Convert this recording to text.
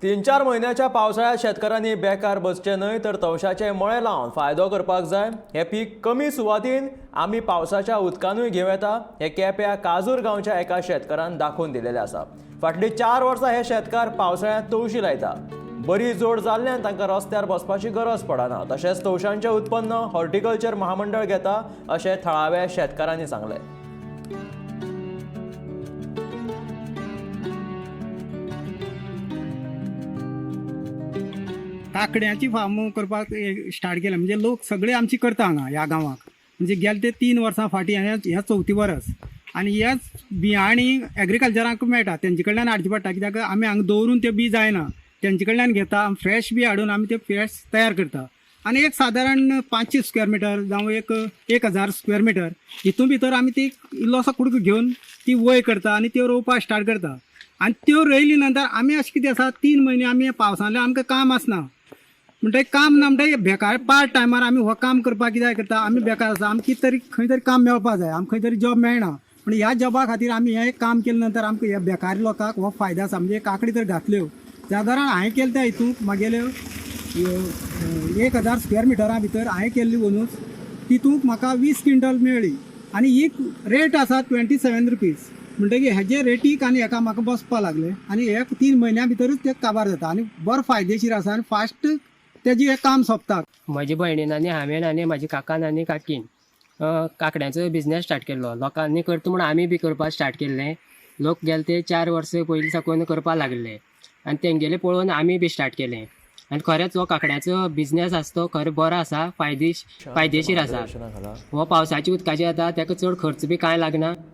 3-4 म्हयन्याच्या पावसाळ्यात शेतकऱ्यांनी बेकार बसचे न्हय तर तवशाचे मळे लावन फायदो करपाक जाय। हे पीक कमी सुवातीन आमी पावसाच्या उदकानूय घेवं येता हे केप्यां काजूर गांवच्या एका शेतकारान दाखोवन दिलेले आसा। फाटली 4 वर्सां हे शेतकार पावसाळ्यांत तवशी लायता। बरी जोड जाल्ल्यान तांकां रस्त्यार बसपाची गरज पडना। तशेंच तवशांचें उत्पन्न हॉर्टिकल्चर महामंडळ घेता अशें थळाव्या शेतकारांनी सांगलें। काकड्याची फार्म करपाक स्टार्ट केलें म्हणजे लोक सगळे आमची करता हांगा ह्या गांवाक। म्हणजे गेले ते 3 वर्सां फाटीं ह्या 4थी वर्स आनी हेच बियाणी एग्रीकल्चराक मेळटा तेंचे कडल्यान हाडची पडटा, कित्याक आमी हांगा दवरून ते बी जायना, तेंचे कडल्यान घेता फ्रेश बी हाडून आमी ते फ्रेश तयार करता। आनी एक सादारण 500 स्क्वेअर मिटर जावं 1000 स्क्वेअर मिटर हितून भितर आमी ती इल्लोसो कुडको घेवन ती वय करता आनी त्यो रोवपाक स्टार्ट करता। आनी त्यो रोयली नंतर आमी अशें कितें आसा 3 म्हयने आमी पावसांतल्यान आमकां काम आसना, म्हणटकीर काम ना म्हणटा बेकार पार्ट टायमार आमी हो काम करपाक कित्याक करता, आमी बेकार आसा, आमकां कितें तरी खंय तरी काम मेळपाक जाय, आमकां खंय तरी जॉब मेळना। पूण ह्या जॉबा खातीर आमी हें काम केले नंतर आमकां ह्या बेकारी लोकांक हो फायदो आसा। म्हणजे काकडी तर घातल्यो सादारण हांवें केले त्या हितूंक म्हागेल्यो 1000 स्क्वेअर मिटरा भितर हांवें केल्ली वनूच तितूंक म्हाका 20 क्विंटल मेळ्ळी आनी ही रेट आसा 27 रुपीज। म्हणटकीर हेजे रेटीक आनी हेका म्हाका बसपाक लागलें आनी हे 3 म्हयन्या भितरूच ते काबार जाता आनी बरो फायदेशीर आसा आनी फास्ट तेजें हें काम सोंपता। म्हज्या भयणीन आनी हांवें आनी म्हाजी काकान आनी काकीन काकड्याचो बिझनेस स्टार्ट केल्लो। लोकांनी करता म्हूण आमी बी करपाक स्टार्ट केल्लें। लोक गेले ते 4 वर्सां पयलीं साकून करपाक लागले आनी तेंगेले पळोवन आमी बी स्टार्ट केलें। आनी खरेंच हो काकड्याचो बिझनेस आसा तो खरें बरो आसा, फायदेशीर आसा। हो पावसाच्या उदकाचेर येता, ताका चड खर्च बी कांय लागना।